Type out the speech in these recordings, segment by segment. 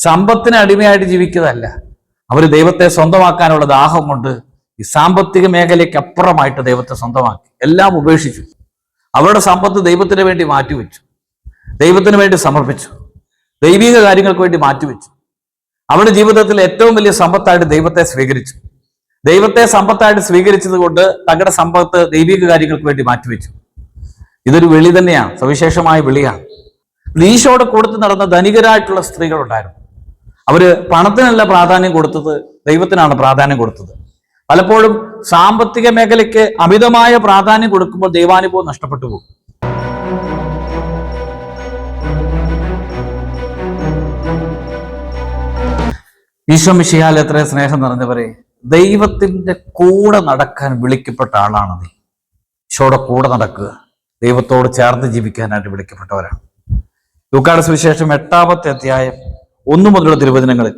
സമ്പത്തിന് അടിമയായിട്ട് ജീവിക്കുന്നതല്ല, അവർ ദൈവത്തെ സ്വന്തമാക്കാനുള്ള ദാഹം കൊണ്ട് ഈ സാമ്പത്തിക മേഖലയ്ക്ക് അപ്പുറമായിട്ട് ദൈവത്തെ സ്വന്തമാക്കി, എല്ലാം ഉപേക്ഷിച്ചു. അവരുടെ സമ്പത്ത് ദൈവത്തിന് വേണ്ടി മാറ്റിവെച്ചു, ദൈവത്തിന് വേണ്ടി സമർപ്പിച്ചു, ദൈവിക കാര്യങ്ങൾക്ക് വേണ്ടി മാറ്റിവെച്ചു. അവരുടെ ജീവിതത്തിൽ ഏറ്റവും വലിയ സമ്പത്തായിട്ട് ദൈവത്തെ സ്വീകരിച്ചു. ദൈവത്തെ സമ്പത്തായിട്ട് സ്വീകരിച്ചത് കൊണ്ട് തങ്ങളുടെ സമ്പത്ത് ദൈവിക കാര്യങ്ങൾക്ക് വേണ്ടി മാറ്റിവെച്ചു. ഇതൊരു വിളി തന്നെയാണ്, സവിശേഷമായ വിളിയാണ്. ഈശോയുടെ കൊടുത്ത് നടന്ന ധനികരായിട്ടുള്ള സ്ത്രീകളുണ്ടായിരുന്നു. അവര് പണത്തിനല്ല പ്രാധാന്യം കൊടുത്തത്, ദൈവത്തിനാണ് പ്രാധാന്യം കൊടുത്തത്. പലപ്പോഴും സാമ്പത്തിക മേഖലയ്ക്ക് അമിതമായ പ്രാധാന്യം കൊടുക്കുമ്പോൾ ദൈവാനുഭവം നഷ്ടപ്പെട്ടു പോകും. ഈശോ മിശിഹായിൽ എത്ര സ്നേഹം നിറഞ്ഞവരെ, ദൈവത്തിന്റെ കൂടെ നടക്കാൻ വിളിക്കപ്പെട്ട ആളാണ് നീ. ഈശോയുടെ കൂടെ നടക്കുക, ദൈവത്തോട് ചേർന്ന് ജീവിക്കാനായിട്ട് വിളിക്കപ്പെട്ടവരാണ്. ലൂക്കായുടെ സുവിശേഷം 8-ാമത്തെ അധ്യായം 1 മുതലുള്ള തിരുവചനങ്ങളിൽ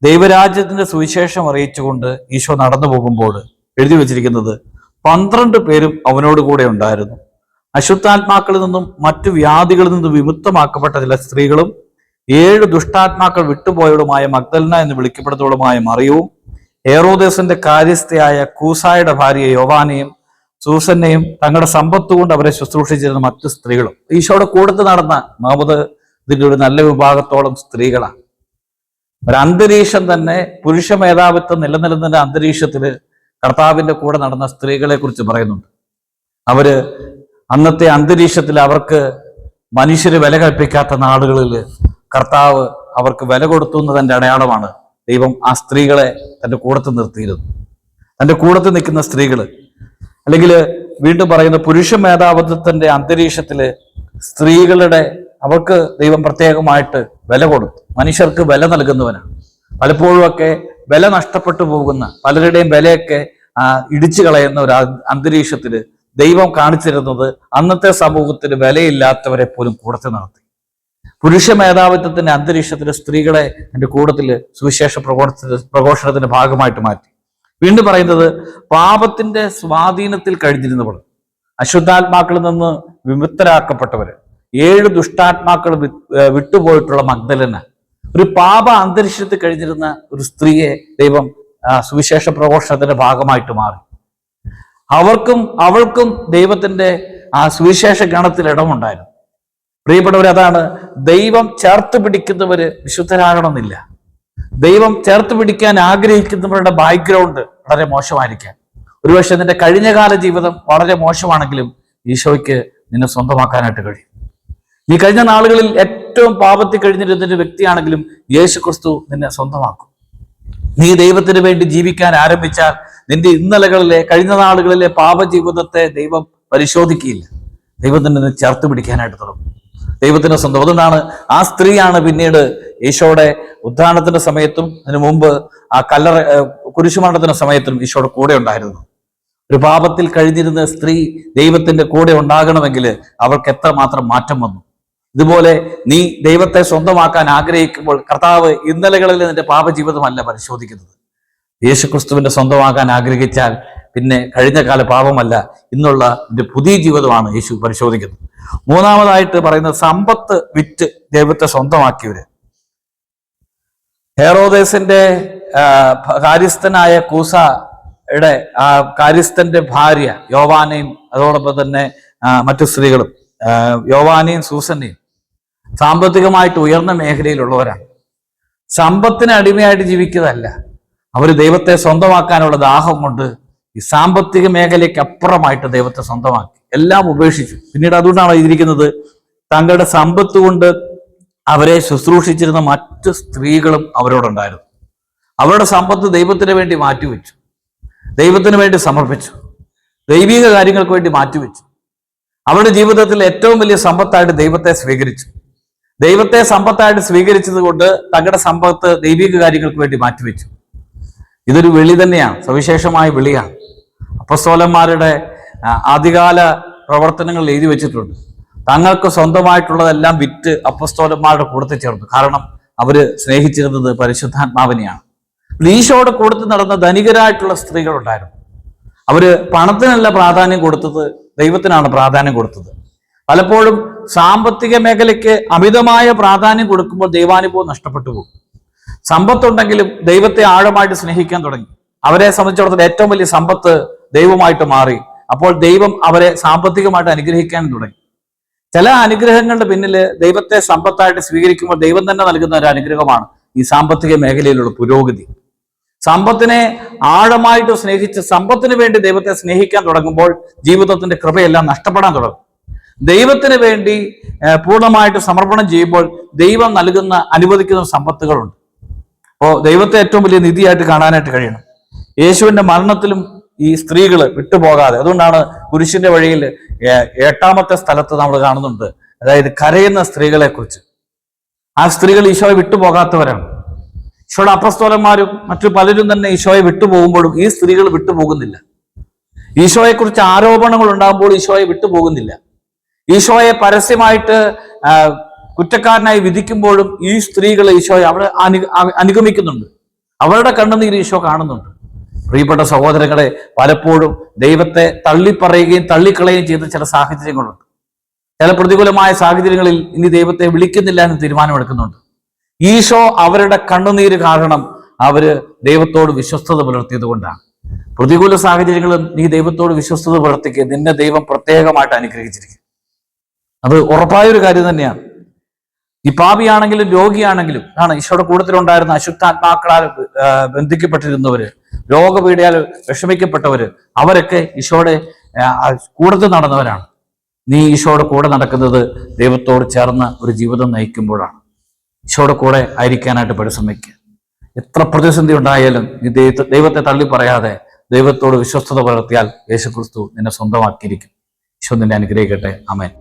ദൈവരാജ്യത്തിന്റെ സുവിശേഷം അറിയിച്ചുകൊണ്ട് ഈശോ നടന്നു പോകുമ്പോൾ എഴുതി വെച്ചിരിക്കുന്നത്, 12 പേരും അവനോട് കൂടെ ഉണ്ടായിരുന്നു. അശുദ്ധാത്മാക്കളിൽ നിന്നും മറ്റു വ്യാധികളിൽ നിന്നും വിമുക്തമാക്കപ്പെട്ട ചില സ്ത്രീകളും 7 ദുഷ്ടാത്മാക്കൾ വിട്ടുപോയവളുമായ മഗ്ദലന എന്ന് വിളിക്കപ്പെടുന്നവളുമായ മറിയവും ഹെറോദേസിന്റെ കാര്യസ്ഥയായ കൂസായുടെ ഭാര്യ യോവാനെയും സൂസന്നെയും തങ്ങളുടെ സമ്പത്ത് കൊണ്ട് അവരെ ശുശ്രൂഷിച്ചിരുന്ന മറ്റു സ്ത്രീകളും. ഈശോയുടെ കൂടത്ത് നടന്ന 40 ഒരു നല്ല വിഭാഗത്തോളം സ്ത്രീകളാണ്. ഒരന്തരീക്ഷം തന്നെ, പുരുഷ മേധാവിത്വം നിലനിൽക്കുന്ന അന്തരീക്ഷത്തില് കർത്താവിന്റെ കൂടെ നടന്ന സ്ത്രീകളെ കുറിച്ച് പറയുന്നുണ്ട്. അവര് അന്നത്തെ അന്തരീക്ഷത്തിൽ അവർക്ക് മനുഷ്യര് വില കൽപ്പിക്കാത്ത നാടുകളിൽ കർത്താവ് അവർക്ക് വില കൊടുത്തു എന്നതിന്റെ അടയാളമാണ് ദൈവം ആ സ്ത്രീകളെ തന്റെ കൂടത്ത് നിർത്തിയിരുന്നു. തന്റെ കൂടത്ത് നിൽക്കുന്ന സ്ത്രീകള്, അല്ലെങ്കിൽ വീണ്ടും പറയുന്ന പുരുഷ മേധാവിത്വത്തിന്റെ അന്തരീക്ഷത്തില് സ്ത്രീകളുടെ അവർക്ക് ദൈവം പ്രത്യേകമായിട്ട് വില കൊടുത്തു. മനുഷ്യർക്ക് വില നൽകുന്നവനാണ്. പലപ്പോഴും ഒക്കെ വില നഷ്ടപ്പെട്ടു പോകുന്ന പലരുടെയും വിലയൊക്കെ ഇടിച്ചു കളയുന്ന ഒരു അന്തരീക്ഷത്തില് ദൈവം കാണിച്ചിരുന്നത് അന്നത്തെ സമൂഹത്തിന് വിലയില്ലാത്തവരെ പോലും കൂടത്തിൽ നടത്തി. പുരുഷ മേധാവിത്വത്തിന്റെ അന്തരീക്ഷത്തില് സ്ത്രീകളെ എൻ്റെ കൂടത്തില് സുവിശേഷ പ്രഘോഷണത്തിന്റെ ഭാഗമായിട്ട് മാറ്റി. വീണ്ടും പറയുന്നത്, പാപത്തിന്റെ സ്വാധീനത്തിൽ കഴിഞ്ഞിരുന്നവൾ, അശുദ്ധാത്മാക്കളിൽ നിന്ന് വിമുക്തരാക്കപ്പെട്ടവര്, 7 ദുഷ്ടാത്മാക്കൾ വിട്ടുപോയിട്ടുള്ള മഗ്ദലന, ഒരു പാപ അന്തരീക്ഷത്തിൽ കഴിഞ്ഞിരുന്ന ഒരു സ്ത്രീയെ ദൈവം സുവിശേഷ പ്രഘോഷണത്തിന്റെ ഭാഗമായിട്ട് മാറി. അവൾക്കും ദൈവത്തിന്റെ ആ സുവിശേഷ ഗണത്തിൽ ഇടമുണ്ടായിരുന്നു. പ്രിയപ്പെട്ടവർ, അതാണ് ദൈവം ചേർത്ത് പിടിക്കുന്നവര് വിശുദ്ധരാകണമെന്നില്ല. ദൈവം ചേർത്ത് പിടിക്കാൻ ആഗ്രഹിക്കുന്നവരുടെ ബാക്ക്ഗ്രൗണ്ട് വളരെ മോശമായിരിക്കാം. ഒരുപക്ഷെ നിന്റെ കഴിഞ്ഞകാല ജീവിതം വളരെ മോശമാണെങ്കിലും ഈശോയ്ക്ക് നിന്നെ സ്വന്തമാക്കാനായിട്ട് കഴിയും. നീ കഴിഞ്ഞ നാളുകളിൽ ഏറ്റവും പാപത്തിൽ കഴിഞ്ഞിരുന്നൊരു വ്യക്തിയാണെങ്കിലും യേശു ക്രിസ്തു നിന്നെ സ്വന്തമാക്കും. നീ ദൈവത്തിന് വേണ്ടി ജീവിക്കാൻ ആരംഭിച്ചാൽ നിന്റെ ഇന്നലകളിലെ കഴിഞ്ഞ നാളുകളിലെ പാപജീവിതത്തെ ദൈവം പരിശോധിക്കുകയില്ല. ദൈവം നിന്നെ ചേർത്ത് പിടിക്കാനായിട്ട് തുടങ്ങും. ദൈവത്തിന് സ്വന്തം. അതുകൊണ്ടാണ് ആ സ്ത്രീയാണ് പിന്നീട് ഈശോയുടെ ഉദ്ധാനത്തിന്റെ സമയത്തും അതിനു മുമ്പ് ആ കുരിശുമരണത്തിന്റെ സമയത്തും ഈശോയുടെ കൂടെ ഉണ്ടായിരുന്നു. ഒരു പാപത്തിൽ കഴിഞ്ഞിരുന്ന സ്ത്രീ ദൈവത്തിന്റെ കൂടെ ഉണ്ടാകണമെങ്കിൽ അവൾക്ക് എത്രമാത്രം മാറ്റം വന്നു. ഇതുപോലെ നീ ദൈവത്തെ സ്വന്തമാക്കാൻ ആഗ്രഹിക്കുമ്പോൾ കർത്താവ് ഇന്നലകളിൽ നിന്റെ പാപജീവിതമല്ല പരിശോധിക്കുന്നത്. യേശുക്രിസ്തുവിന്റെ സ്വന്തമാക്കാൻ ആഗ്രഹിച്ചാൽ പിന്നെ കഴിഞ്ഞ കാല പാപമല്ല, ഇന്നുള്ള നിന്റെ പുതിയ ജീവിതമാണ് യേശു പരിശോധിക്കുന്നത്. മൂന്നാമതായിട്ട് പറയുന്നത്, സമ്പത്ത് വിറ്റ് ദൈവത്തെ സ്വന്തമാക്കിയവര്. ഹെറോദേസിന്റെ കാര്യസ്ഥനായ കൂസയുടെ ആ കാര്യസ്ഥന്റെ ഭാര്യ യോവാനയും അതോടൊപ്പം തന്നെ മറ്റു സ്ത്രീകളും, യോവാനയും സൂസന്നയും സാമ്പത്തികമായിട്ട് ഉയർന്ന മേഖലയിലുള്ളവരാണ്. സമ്പത്തിന് അടിമയായിട്ട് ജീവിക്കുന്നതല്ല, അവർ ദൈവത്തെ സ്വന്തമാക്കാനുള്ള ദാഹം കൊണ്ട് ഈ സാമ്പത്തിക മേഖലയ്ക്ക് അപ്പുറമായിട്ട് ദൈവത്തെ സ്വന്തമാക്കി, എല്ലാം ഉപേക്ഷിച്ചു. പിന്നീട് അതുകൊണ്ടാണ് എഴുതിയിരിക്കുന്നത്, തങ്ങളുടെ സമ്പത്ത് കൊണ്ട് അവരെ ശുശ്രൂഷിച്ചിരുന്ന മറ്റു സ്ത്രീകളും അവരോടുണ്ടായിരുന്നു. അവരുടെ സമ്പത്ത് ദൈവത്തിന് വേണ്ടി മാറ്റിവെച്ചു, ദൈവത്തിന് വേണ്ടി സമർപ്പിച്ചു, ദൈവിക കാര്യങ്ങൾക്ക് വേണ്ടി മാറ്റിവെച്ചു. അവരുടെ ജീവിതത്തിൽ ഏറ്റവും വലിയ സമ്പത്തായിട്ട് ദൈവത്തെ സ്വീകരിച്ചു. ദൈവത്തെ സമ്പത്തായിട്ട് സ്വീകരിച്ചത് കൊണ്ട് തങ്ങളുടെ സമ്പത്ത് ദൈവിക കാര്യങ്ങൾക്ക് വേണ്ടി മാറ്റിവെച്ചു. ഇതൊരു വിളി തന്നെയാണ്, സവിശേഷമായ വിളിയാണ്. അപ്പസ്തോലന്മാരുടെ ആദ്യകാല പ്രവർത്തനങ്ങൾ എഴുതി വെച്ചിട്ടുണ്ട്. തങ്ങൾക്ക് സ്വന്തമായിട്ടുള്ളതെല്ലാം വിറ്റ് അപ്പസ്തോലന്മാരുടെ കൂടത്തിൽ ചേർന്നു. കാരണം അവര് സ്നേഹിച്ചിരുന്നത് പരിശുദ്ധാത്മാവിനെയാണ്. ഈശോയുടെ കൂടത്ത് നടന്ന ധനികരായിട്ടുള്ള സ്ത്രീകളുണ്ടായിരുന്നു. അവര് പണത്തിനല്ല പ്രാധാന്യം കൊടുത്തത്, ദൈവത്തിനാണ് പ്രാധാന്യം കൊടുത്തത്. പലപ്പോഴും സാമ്പത്തിക മേഖലയ്ക്ക് അമിതമായ പ്രാധാന്യം കൊടുക്കുമ്പോൾ ദൈവാനുഭവം നഷ്ടപ്പെട്ടു പോകും. സമ്പത്തുണ്ടെങ്കിലും ദൈവത്തെ ആഴമായിട്ട് സ്നേഹിക്കാൻ തുടങ്ങി. അവരെ സംബന്ധിച്ചിടത്തോളം ഏറ്റവും വലിയ സമ്പത്ത് ദൈവമായിട്ട് മാറി. അപ്പോൾ ദൈവം അവരെ സാമ്പത്തികമായിട്ട് അനുഗ്രഹിക്കാൻ തുടങ്ങി. ചില അനുഗ്രഹങ്ങളുടെ പിന്നില് ദൈവത്തെ സമ്പത്തായിട്ട് സ്വീകരിക്കുമ്പോൾ ദൈവം തന്നെ നൽകുന്ന ഒരു അനുഗ്രഹമാണ് ഈ സാമ്പത്തിക മേഖലയിലുള്ള പുരോഗതി. സമ്പത്തിനെ ആഴമായിട്ട് സ്നേഹിച്ച് സമ്പത്തിന് വേണ്ടി ദൈവത്തെ സ്നേഹിക്കാൻ തുടങ്ങുമ്പോൾ ജീവിതത്തിന്റെ കൃപയെല്ലാം നഷ്ടപ്പെടാൻ തുടങ്ങും. ദൈവത്തിന് വേണ്ടി പൂർണ്ണമായിട്ട് സമർപ്പണം ചെയ്യുമ്പോൾ ദൈവം നൽകുന്ന അനുവദിക്കുന്ന സമ്പത്തുകളുണ്ട്. അപ്പോൾ ദൈവത്തെ ഏറ്റവും വലിയ നിധിയായിട്ട് കാണാനായിട്ട് കഴിയണം. യേശുവിന്റെ മരണത്തിലും ഈ സ്ത്രീകൾ വിട്ടുപോകാതെ, അതുകൊണ്ടാണ് കുരിശിന്റെ വഴിയിൽ 8ാമത്തെ സ്ഥലത്ത് നമ്മൾ കാണുന്നുണ്ട്, അതായത് കരയുന്ന സ്ത്രീകളെ കുറിച്ച്. ആ സ്ത്രീകൾ ഈശോയെ വിട്ടുപോകാത്തവരാണ്. ഈശോയുടെ അപ്പസ്തോലന്മാരും മറ്റു പലരും തന്നെ ഈശോയെ വിട്ടുപോകുമ്പോഴും ഈ സ്ത്രീകൾ വിട്ടുപോകുന്നില്ല. ഈശോയെ കുറിച്ച് ആരോപണങ്ങൾ ഉണ്ടാകുമ്പോൾ ഈശോയെ വിട്ടുപോകുന്നില്ല. ഈശോയെ പരസ്യമായിട്ട് കുറ്റക്കാരനായി വിധിക്കുമ്പോഴും ഈ സ്ത്രീകൾ ഈശോയെ അവരെ അനുഗമിക്കുന്നുണ്ട്. അവരുടെ കണ്ണുനീര് ഈശോ കാണുന്നുണ്ട്. പ്രിയപ്പെട്ട സഹോദരങ്ങളെ, പലപ്പോഴും ദൈവത്തെ തള്ളിപ്പറയുകയും തള്ളിക്കളയുകയും ചെയ്ത ചില സാഹചര്യങ്ങളുണ്ട്. ചില പ്രതികൂലമായ സാഹചര്യങ്ങളിൽ ഇനി ദൈവത്തെ വിളിക്കുന്നില്ല എന്ന് തീരുമാനമെടുക്കുന്നുണ്ട്. ഈശോ അവരുടെ കണ്ണുനീര് കാരണം അവര് ദൈവത്തോട് വിശ്വസ്തത പുലർത്തിയത് കൊണ്ടാണ്. പ്രതികൂല സാഹചര്യങ്ങളും നീ ദൈവത്തോട് വിശ്വസ്തത പുലർത്തിക്കുക, നിന്നെ ദൈവം പ്രത്യേകമായിട്ട് അനുഗ്രഹിച്ചിരിക്കും. അത് ഉറപ്പായൊരു കാര്യം തന്നെയാണ്. ഈ പാപിയാണെങ്കിലും രോഗിയാണെങ്കിലും ആണ് ഈശോയുടെ കൂട്ടത്തിലുണ്ടായിരുന്ന അശുദ്ധാത്മാക്കളാൽ ബന്ധിക്കപ്പെട്ടിരുന്നവര്, രോഗപീഠയാൽ വിഷമിക്കപ്പെട്ടവര്, അവരൊക്കെ ഈശോയുടെ കൂടത്തിൽ നടന്നവരാണ്. നീ ഈശോയുടെ കൂടെ നടക്കുന്നത് ദൈവത്തോട് ചേർന്ന ഒരു ജീവിതം നയിക്കുമ്പോഴാണ്. ഈശോയുടെ കൂടെ ആയിരിക്കാനായിട്ട് പരിശ്രമിക്കുക. എത്ര പ്രതിസന്ധി ഉണ്ടായാലും നീ ദൈവത്തെ തള്ളി പറയാതെ ദൈവത്തോട് വിശ്വസ്തത പുലർത്തിയാൽ യേശുക്രിസ്തു നിന്നെ സ്വന്തമാക്കിയിരിക്കും. ഈശോ നിന്നെ അനുഗ്രഹിക്കട്ടെ. ആമേൻ.